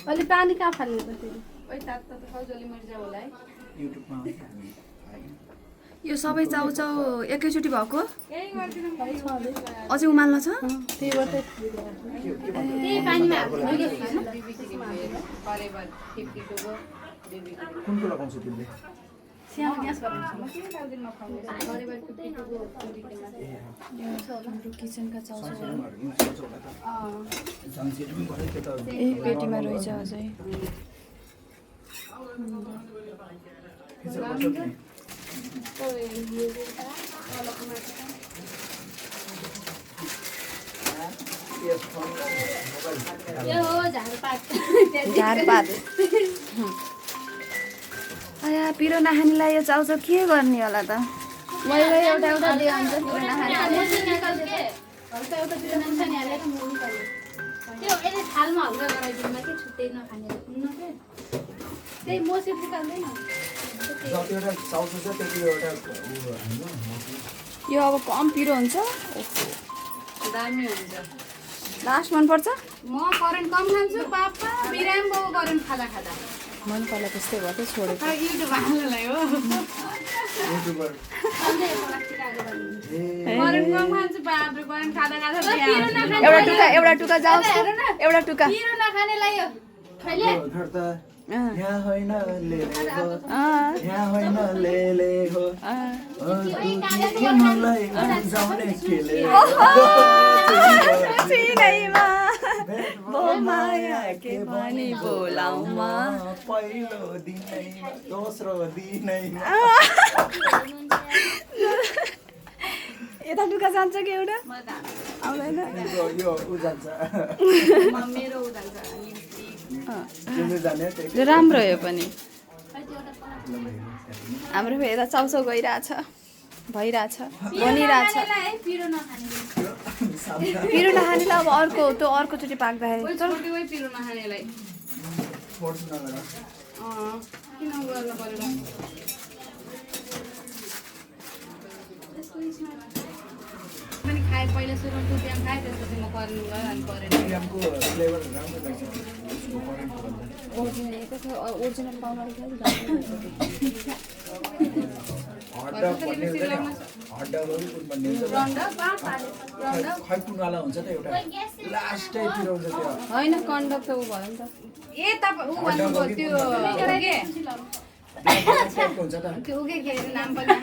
अलि पानी कहाँ फाल्नु होला है यो सबै चाउचाउ एकैचोटि भएको अझै उमाल्न छ किचनका चाउचाउ एक पेटीमा रहेछ अझै झारपात आया पिरो नखानेलाई यो चाउचाउ के गर्ने होला त मैले एउटा एउटा दिए हुन्छ पिरो नखाने त्यो यसले थालमा हल्का गराइदिनुमा के छुट्टै नखाने त्यही मोसी निकाल्दैन यो अब कम पिरो हुन्छ दामी हुन्छ लास्ट मन पर्छ म करेन्ट कम खान्छु पापा बिराम बाउ करेन्ट खाँदा खाँदा मन पहिला त्यस्तै भयो त छोडेको युट्युब हाल्नलाई हो युट्युबर करेन्ट कम खान्छु बाबरे करेन्ट खाँदा खाँदा एउटा टुका जाओस् एउटा टुका पिरो नखानेलाई हो खैले यहाँ होइन लेले हो मलाई जाउने केले चिनैमा बो माया के पनि बोलाउमा पहिलो दिनैमा दोस्रो दिनैमा यता टुका जान्छ कि एउटा आउँदैन यो उ जान्छ मेरो उ जान्छ जाने राम्रो हो पनि हाम्रो यता चाउचाउ गइरहेछ भइरहेछ बनिरहेछ पिरो नखानेलाई अब अर्को त्यो अर्कोचोटि पाक्दाखेरि पिरो नखानेलाई किन गर्नु पर्यो पनि खाए पहिला सुरु बिहान खाएँ त्यसपछि म करेन्ट गयो अनि करेन्ट ओरिजिनल पाउनु होइन कन्डक त ऊ भयो नि त ए तपाईँ ऊ भन्नुभयो त्यो नाम पनि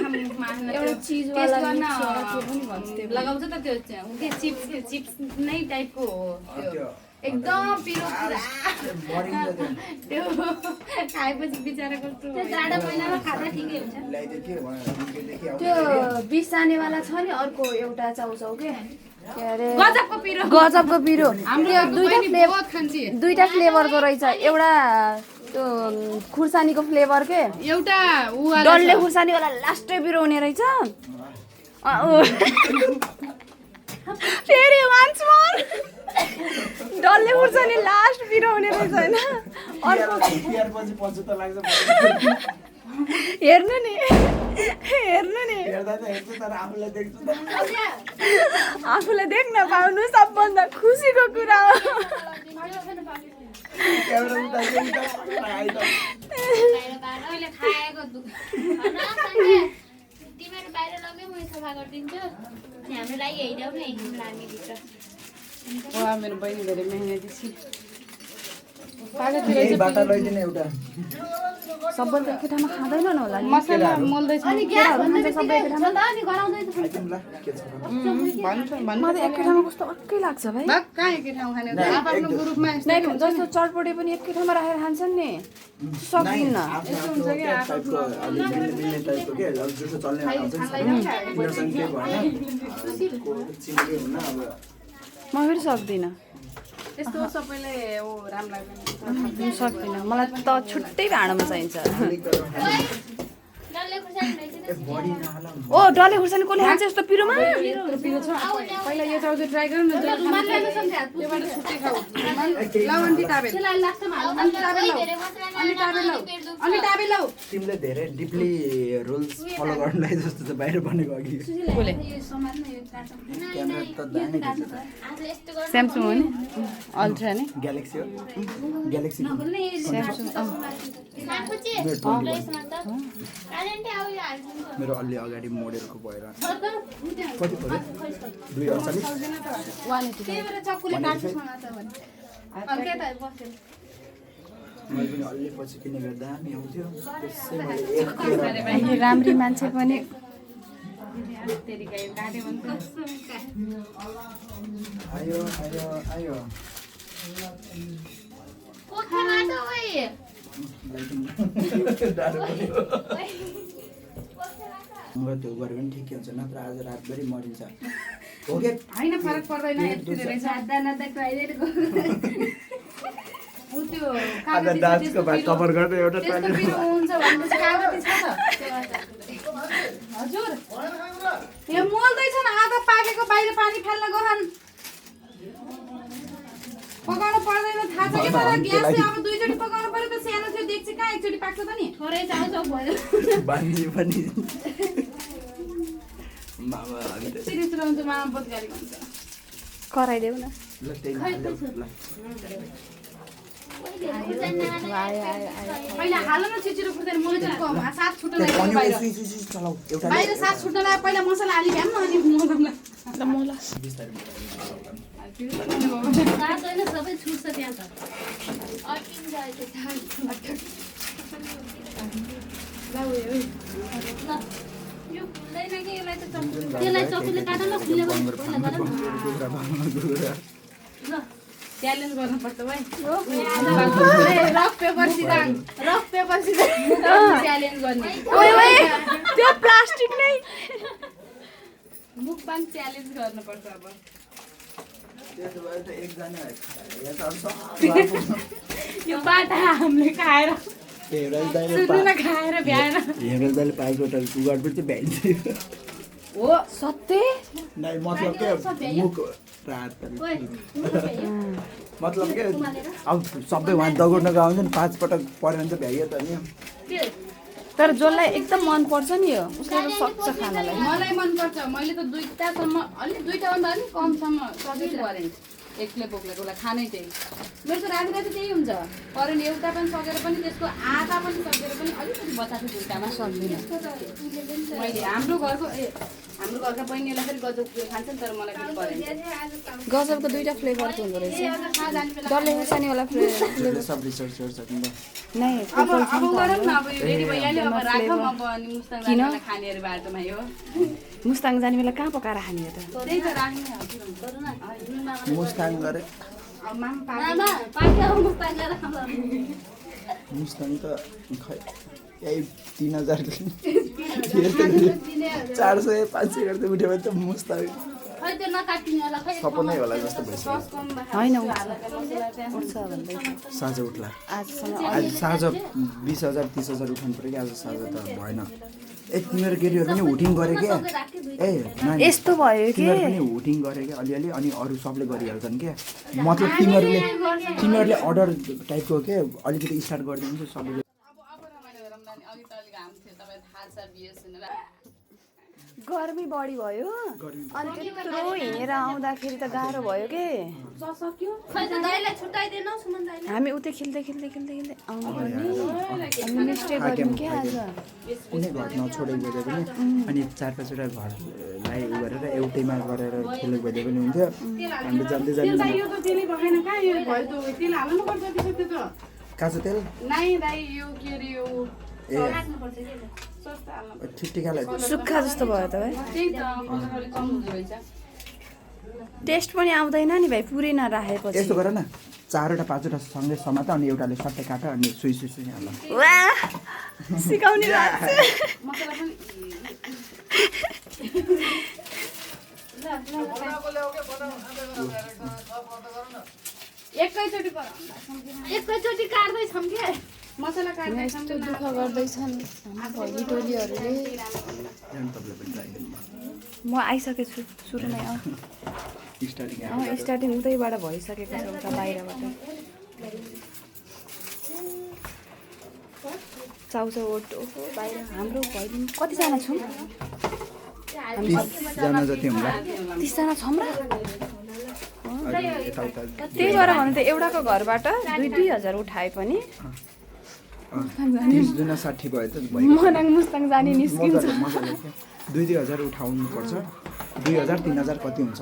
एउटा चिजवाला लगाउँछ त त्यो के चिप्स नै टाइपको हो त्यो एकदम पिरो त्यो खाएपछि बिचरा कस्तो जाडो महिनामा खाँदा ठिकै हुन्छ त्यो बिस जानेवाला छ नि अर्को एउटा चाउचाउ के अरे गजबको पिरो हाम्रो दुईटा फ्लेभरको रहेछ एउटा त्यो खुर्सानीको फ्लेभर के एउटा डल्ले खुर्सानीवाला लास्टै पिरो हुने रहेछ फेरि वान्स मोर डल्ले खुर्सानी लास्ट पिरो हुने रहेछ होइन हेर्नु नि आफूलाई देख्न पाउनु सबभन्दा खुसीको कुरा हो तिमीहरू बाहिर लग्यो म सफा गरिदिन्छु हामीलाई हेरिदेऊ न हामीभित्र मेरो बहिनी धेरै मेहनती छ सबै एकै ठाउँमा खाँदैन न होला मसला मोल्दैछ सबै एकै ठाउँमा मलाई एकै ठाउँमा कस्तो अर्कै लाग्छ भाइ जस्तो चटपटे पनि एकै ठाउँमा राखेर खान्छन् नि सक्दिनँ म फेरि सक्दिनँ यस्तो सबैलाई राम्रो लाग्दैन सक्दिनँ मलाई त छुट्टै भाँडोमा चाहिन्छ बडी नहाल ओ डल्ले खुर्सानी कसले खान्छ यस्तो पिरोमा पिरो छ पहिला यो चाउचाउ ट्राई गरौँ न त्योबाट छुट्टै खाऊ लाउ अन्ती टाबेल अनि टाबेल लाउ तिमीले धेरै डिपली रुल्स फलो गर्नलाई जस्तो त बाहिर बनेको अघि बोले क्यामेरा त दामी स्यामसङ हो नि अल्ट्रा नि ग्यालेक्सी हो ग्यालेक्सी स्यामसङ मेरो अलि अगाडि मोडेलको भएर कति पऱ्यो 248 मैले पनि अलि पछि किनेको दामी आउँथ्यो त्यसै मैले राम्री मान्छे पनि आयो आयो आयो त्यो गऱ्यो भने ठिकै हुन्छ नत्र आज रातभरि मरिन्छ हो के होइन फरक पर्दैन यति धेरै छ आज डान्सको भाग कभर गर्ने एउटा त्यस्तो पिरो हुन्छ भनेपछि कागती छ त हजुर यो मोल्दैछ न आधा पाकेको बाहिर पानी फाल्न गहन पकाउनु पर्दैन थाहा छ कि तर ग्यास चाहिँ अब दुईचोटि पकाउनु पर्यो त सानो थियो देख्छ कहाँ एकचोटि पाक्छ त नि थोरै चाउचाउ भयो बानी पनि मामा हामी त सिरियस रहन्छ मामा बहुत गाली हुन्छ कराइदेऊ न ल त्यही हाल्यो ल पहिला हाल न छिचिरो फुट्दैन मलाई चाहिँ कम सात छुट्न अनि लाग्यो बाहिर चलाऊ एउटा बाहिर सात छुट्न लाग्यो पहिला मसला हालि भ्याम न अनि मोदमलाई बिस्तारै सबै छुट्छ त्यहाँ त यो खुल्दैन कि यसलाई त त्यसलाई चकुले काट न खुलेपछि ल च्यालेन्ज गर्नुपर्छ भाइ रफ पेपर सिधाङ च्यालेन्ज गर्ने त्यो प्लास्टिक नै मुखबाङ च्यालेन्ज गर्नुपर्छ अब त्यसो भए त एकजना यो बाटा हामीले खाएर हेमराज दाइले सुन्नु खाएर भ्याएन हेमराज दाइले पाँचवटा उगाडपछि चाहिँ भ्याइन्छ हो सत्य नै मतलब के मुख रात मतलब के अब सबै उहाँ दगुर्न गयो नि 5 पटक पऱ्यो भने त भ्याइयो त नि तर जसलाई एकदम मन पर्छ नि यो उसले त सक्छ खानलाई मलाई मनपर्छ मैले त दुईटासम्म अलिक दुईटाभन्दा अलिक कमसम्म सधैँ गरेँ एक्लै बोक्लेकोलाई खानै त्यही मेरो त राति राति त्यही हुन्छ करेन्ट एउटा पनि सकेर पनि त्यसको आधा पनि सकेर पनि अलिकति बचाएको दुईटामा सक्दिनँ मैले हाम्रो घरका बहिनीलाई फेरि गजब खान्छन् तर मलाई पनि परेन गजबको दुईटा फ्लेभरको हुँदो रहेछ डल्ले खुर्सानीवाला फ्लेभर सब रिसर्च गर्छ नि नै अब गरौँ न अब यो रेडी भइहाल्यो अब राखौँ अब अनि मुस्ताङ खानेहरू बाटोमा यो मुस्ताङ जाने बेला कहाँ पकाएर खाने हो त त्यही त राख्ने मुस्ताङ गरे मामा मुस्ताङ त खै यही 3000 400 500 गर्दै उठ्यो भने त मुस्ताङ सपनै होला जस्तो भइसक्यो होइन उठ्छ भन्दै साँझ उठ्ला आजसम्म आज साँझ 20,000 30,000 उठाउनु पऱ्यो कि आज साँझ त भएन ए तिमीहरू केटीहरू पनि हुटिङ गरे क्या ए नानी यस्तो भयो कि तिमीहरू पनि हुटिङ गरे क्या अलिअलि अनि अरू सबले गरिहाल्छन् क्या मतलब तिमीहरूले अर्डर टाइपको के अलिकति स्टार्ट गरिदिनु नि सबैले गर्मी बढी भयो अनि त्यत्रो हिँडेर आउँदाखेरि त गाह्रो भयो के हामी उतै खेल्दै आउनु पर्ने हामी मिस्टेक गऱ्यौँ क्या आज कुनै घर नछोडेको भए पनि अनि 4-5वटा घरलाई उ गरेर एउटैमा गरेर खेलेको भए पनि हुन्थ्यो हामीले जान्दै काँचो तेल ठिक ठिकालाई सुक्खा जस्तो भयो त भाइ टेस्ट पनि आउँदैन नि भाइ पुरै नराखेपछि यस्तो गर न 4वटा 5वटा सँगै समात अनि एउटाले सट्टै काट अनि सुई हाल वाह सिकाउने एकैचोटि काट्दैछौँ क्या मसला काट्दा यस्तो दुःख गर्दैछन् हाम्रो भोलि टोलीहरूले जानु तपाईँलाई पनि ट्राई गर्नु म आइसकेको छु सुरुमै स्टार्टिङ स्टार्टिङ उतैबाट भइसकेको छ उता बाहिरबाट चाउचाउ ओटो बाहिर हाम्रो भइदिनु कतिजना छौँ 30 जना जति होला 30 जना छौँ र यताउता त्यही भएर भन्नु त एउटाको घरबाट 2,000 उठाए पनि 30 जना 60 भयो त मनाङ मुस्ताङ जाने निस्किन्छ मजाले 2,000 उठाउनु पर्छ 2,000 3,000 कति हुन्छ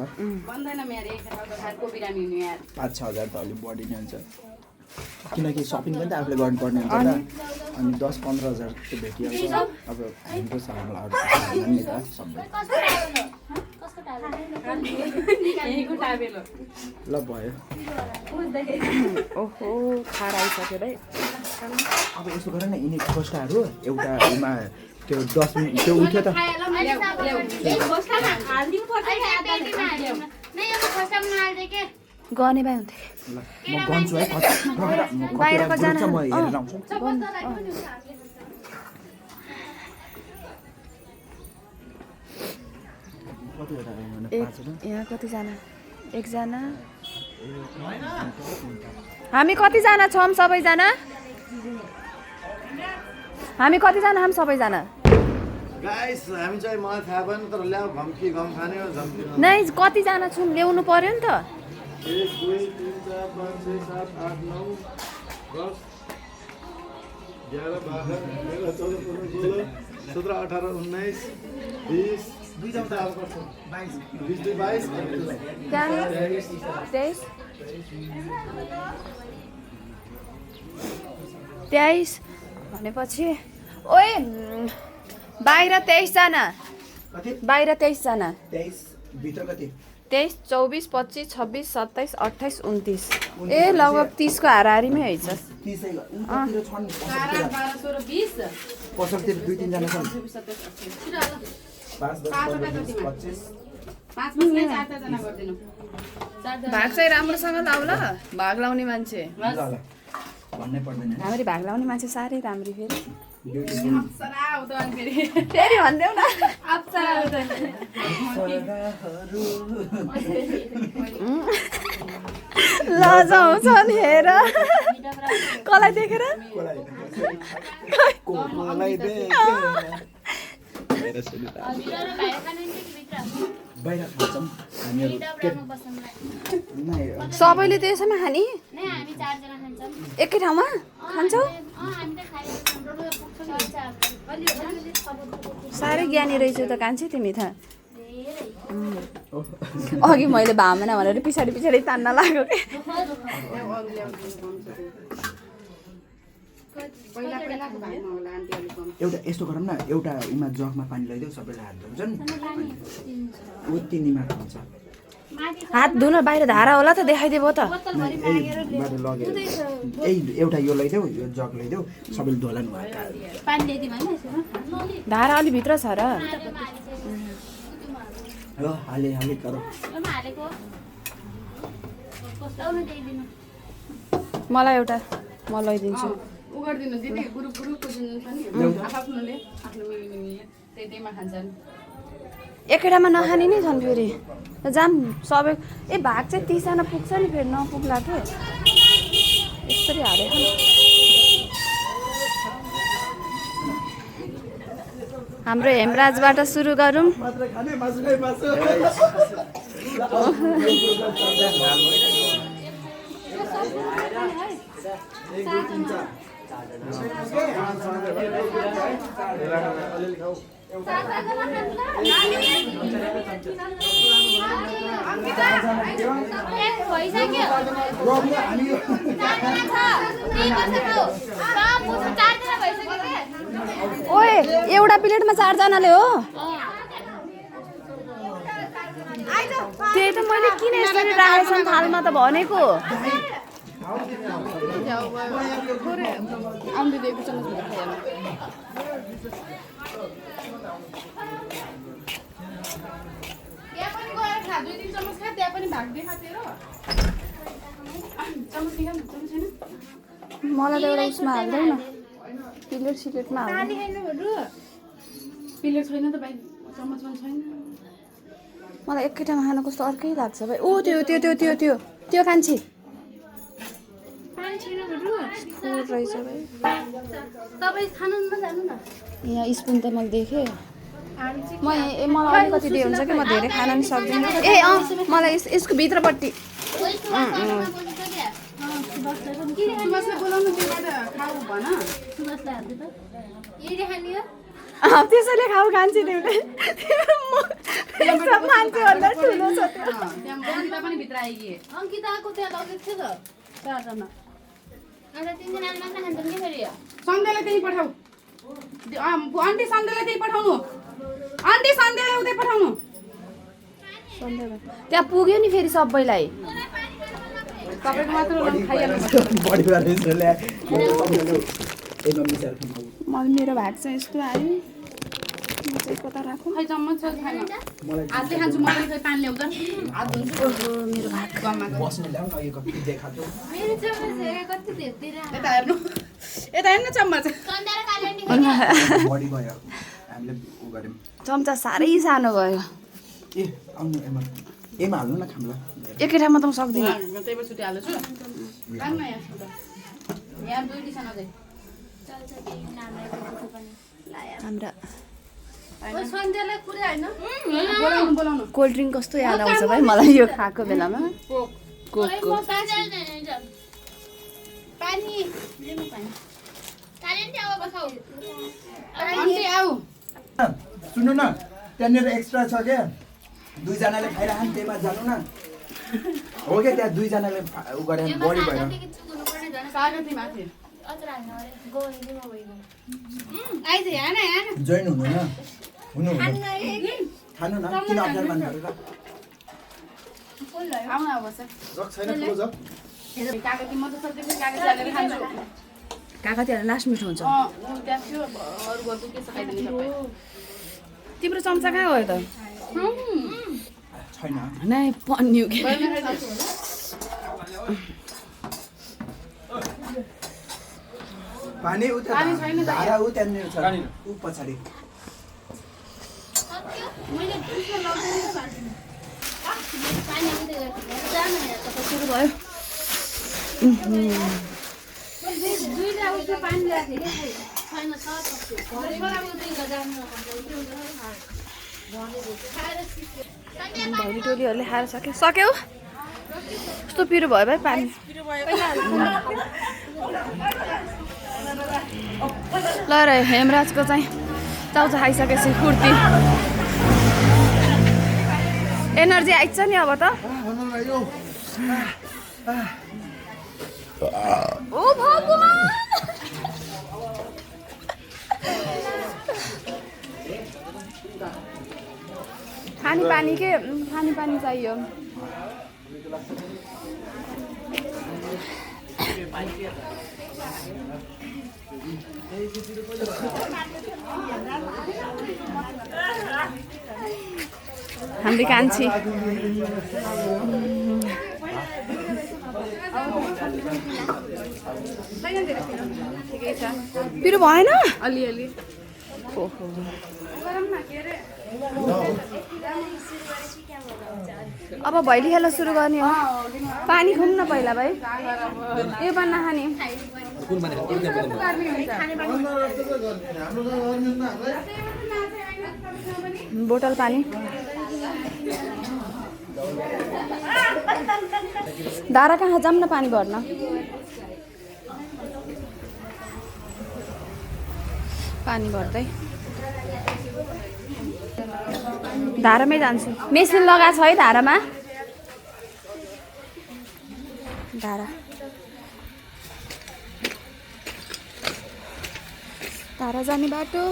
बन्दैन मेरो एक खालको बिरामी हुनु यार 5-6,000 त अलिक बढी नै हुन्छ किनकि सपिङ पनि त आफूले गर्नुपर्ने हुन्छ नि अनि 10-15,000 चाहिँ भेटिहाल्छ अब हाम्रो सामानलाई अरू नि त सबै ल भयो ओहो खार आइसक्यो है अब यसो गर न यिनी खोस्टाहरू एउटामा त्यो 10 मिनट त्यो उठ्यो त गर्ने भए हुन्थ्यो ल म गन्छु है बाहिरको जान म हेरेर आउँछु यहाँ कतिजना एकजना हामी कतिजना छौँ सबैजना हामी कतिजना हामी सबैजना गाइस हामी चाहिँ मलाई थाहा भएन तर ल्याउ घम्की घम खाने हो झम्की नै कतिजना छौँ ल्याउनु पर्यो नि त 1 2 3 4 5 6 7 8 9 10 11 12 13 14 15 16 17 18 19 20 22 23 भनेपछि ओए बाहिर 23 जना बाहिर 23 जना 23 भित्र कति 23 24 25 26 27 28 29 ए लगभग 30 को हाराहारीमै हैछ 30 उतातिर छन् 12 13 20 पसलतिर 2-3 जना छन् 5 10 25 5 5 4 जना गर्दिनु भाग चाहिँ राम्रोसँग लाउ ल भाग लाउने मान्छे ल भन्नै पर्दैन राम्ररी भाग लाउने मान्छे साह्रै राम्री फेरि सरा उतान फेरि फेरि भन्देऊ न अप्सरा उतान लजाउँछ नि हेर कसलाई देखेर कोलाई दे बाहिर खान्छौँ हामीहरू सबैले त्यसैमा खाने एकै ठाउँमा खान्छौ साह्रै ज्ञानी रहेछौ त कान्छी तिमी त अघि मैले भामेन भनेर पछाडि पछाडि तान्न लाग्यो के एउटा यस्तो गरौँ न एउटा उमा जगमा पानी ल्याइदेऊ सबैलाई हात धुन्छन् ऊ तिनीमा हुन्छ हात धुन बाहिर धारा होला त देखाइदेऊ त यहीबाट लगेर यही एउटा यो लैदेऊ यो जग लैदेऊ सबैले धोला नि धारा अलि भित्र छ र ल हाले हाले गर मलाई एउटा म लैदिन्छु उ गर्दिनु दिदी ग्रुप पुजिनु पनि आफ्नोले आफ्नो मिलिमिली त्यहीमा खान्छन् एकै ठाउँमा नखाने नै छन् फेरि जाम सबै ए भाग चाहिँ 30 जना पुग्छ नि फेरि नपुग्ला के यसरी हालेको हाम्रो हेमराजबाट सुरु गरौँ ओए एउटा प्लेटमा 4 जनाले हो त्यही त मैले किन यसरी राखेछन् थालमा त भनेको मलाई त एउटा उसमा हाल्दैन प्लेट सिलेटमा हाल्दैन प्लेट छैन त भाइ चम्मच पनि छैन मलाई एकैटामा खानु कस्तो अर्कै लाग्छ भाइ ओ त्यो त्यो त्यो त्यो त्यो त्यो कान्छी रहेछ भाइ तपाईँ खानु न जानु न यहाँ स्पुन त मैले देखेँ मलाई अलिकति दियो हुन्छ कि म धेरै खान पनि सक्दिनँ ए अँ मलाई यसको भित्रपट्टि सुभाषलाई बोलाउनु त्योबाट खाऊ भन सुभाषलाई हाल्दै त यही खाने हो त्यसैले खाऊ खान्छ तिमीले मान्छेभन्दा ठुलो छ त्यो त्यहाँ अङ्किता पनि भित्र आइगे अङ्किताको त्यहाँ लगेको थियो त चारजना अन्त तिनजना मात्र खान्छन् कि फेरि सन्ध्यालाई त्यही पठाऊ आन्टी सन्ध्यालाई त्यही पठाउनु आन्टी सन्ध्यालाई उतै पठाउनु त्यहाँ पुग्यो नि फेरि सबैलाई तपाईँको मात्र खाइहाल्नु मलाई मेरो भाग चाहिँ यस्तो आयो म चाहिँ कता राखौँ खै चम्मच छ खानु हातले खान्छु म पनि खै पानी ल्याउँछ हात धुन्छु मेरो भाग बस्नु ल्याउँ न यो कति देखाएको मेरो चम्मच कति धेरै यता हेर्नु यता हेर्नु चम्मच सन्ध्या र कालेन्डी बढी भयो हामीले उ गऱ्यौँ चम्चा साह्रै सानो भयो ए आउनु एमा हाल्नु न खाम्ला एकै ठाउँमा त म सक्दिनँ त्यही भएर छुट्टी हाल्छु खानु न यहाँ दुई डिसन अझै चल्छ केही नामलाई पनि हाम्रा सन्ध्यालाई पुरै होइन बोलाउनु बोलाउनु कोल्ड ड्रिङ्क कस्तो याद आउँछ भाइ मलाई यो खाएको बेलामा कोकको पानी कालेन्डी अब बसाउ आन्टी आऊ सुन्नु न त्यहाँनिर एक्स्ट्रा छ क्या दुईजनाले खाइरहनु त्यहीमा जानु न हो क्या त्यहाँ दुईजनाले उ गरे बढी भएर स्वागत माथि जोइन हुनु न हुनु खानु न किन अप्ठ्यारो मान्नु आउन अब बस जग छैन ठुलो जग कागती म त सधैँ कागती हालेर खान्छु काकातिर लास्ट मिठो हुन्छ ऊ त्यहाँ थियो अरू गर्छु के सकाइदिनु सबै तिम्रो चम्चा कहाँ गयो त छैन नै पन्यु के पानी उता धारा उ त्यहाँनिर छ ऊ पछाडि सुरु भयो दुईटा उसले पानी ल्याएको थियो छैन भैली टोलीहरूले खाएर सक्यौ कस्तो पिरो भयो भाइ पानी ल र हेमराजको चाहिँ चाउचाउ खाइसकेपछि फुर्ती एनर्जी आइन्छ नि अब त ओ भगवान खाने पानी चाहियो हाम्रो कान्छी पिरो भएन अलिअलि अब भैली खेल्न सुरु गर्ने हो पानी खुम न पहिला भाइ यो पानी नखाने बोतल पानी धारा कहाँ जाऊँ न पानी भर्न पानी भर्दै धारामै जान्छु मेसिन लगाएको छ है धारामा धारा जाने बाटो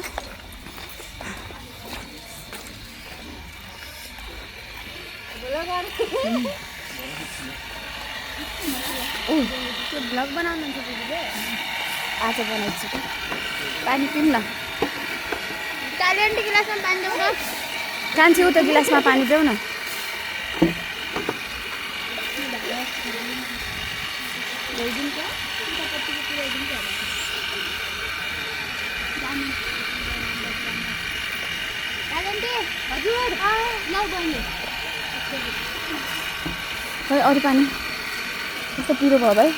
त्यो ब्लग बनाउनुहुन्छ दिदीले आज बनाइछु पानी पिउँ न कालेन्डी गिलासमा पानी देऊ न कान्छी उता गिलासमा पानी देऊ न हजुर ल बहिनी खै अरू पानी कस्तो पिरो भयो भाइ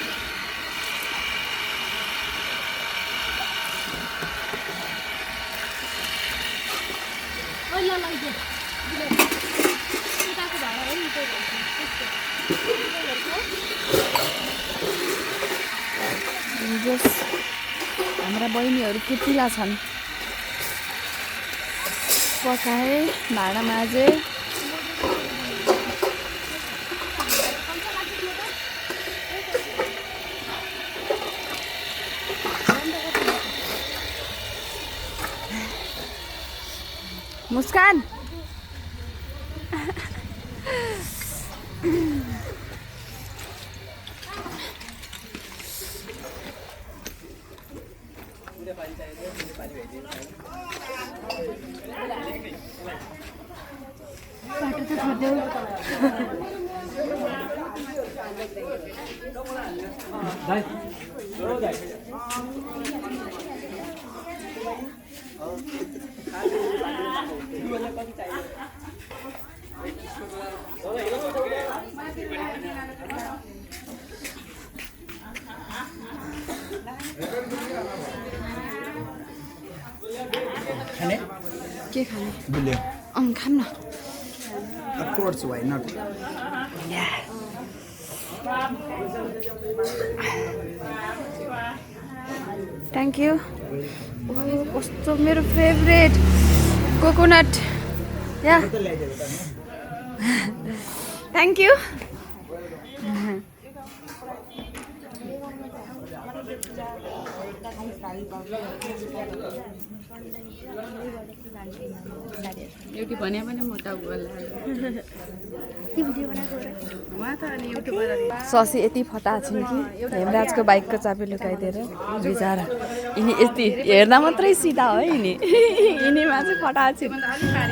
ल लैजाऊ उताको भाडा हो नि त्यो हाम्रा बहिनीहरू केटिला छन् पकाए भाँडा माझे मुस्कान बाटो त छोड्देऊ खाने के खाने बुल्यो खाम न Of course, why not? Thank you कस्तो मेरो favourite coconut yeah thank you एउटी भने पनि म त उहाँ त अनि युट्युबर ससी यति फटा छिन् कि हेमराजको बाइकको चाबी लुकाइदिएर बिचरा यिनी यति हेर्दा मात्रै सिधा हो यिनी यिनीमा चाहिँ फटा छिन्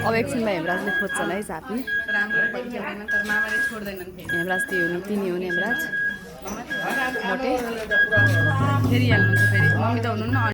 अब एकछिनमा हेमराजले खोज्छन् है चाबी राम्रो परिचयदैन तर मामाले छोड्दैनन् फेरि हेमराज त्यो हुनु तिनी हुने हेमराज मोटे फेरि हाल्नुहुन्छ फेरि मम्मी त हुनुहुन्न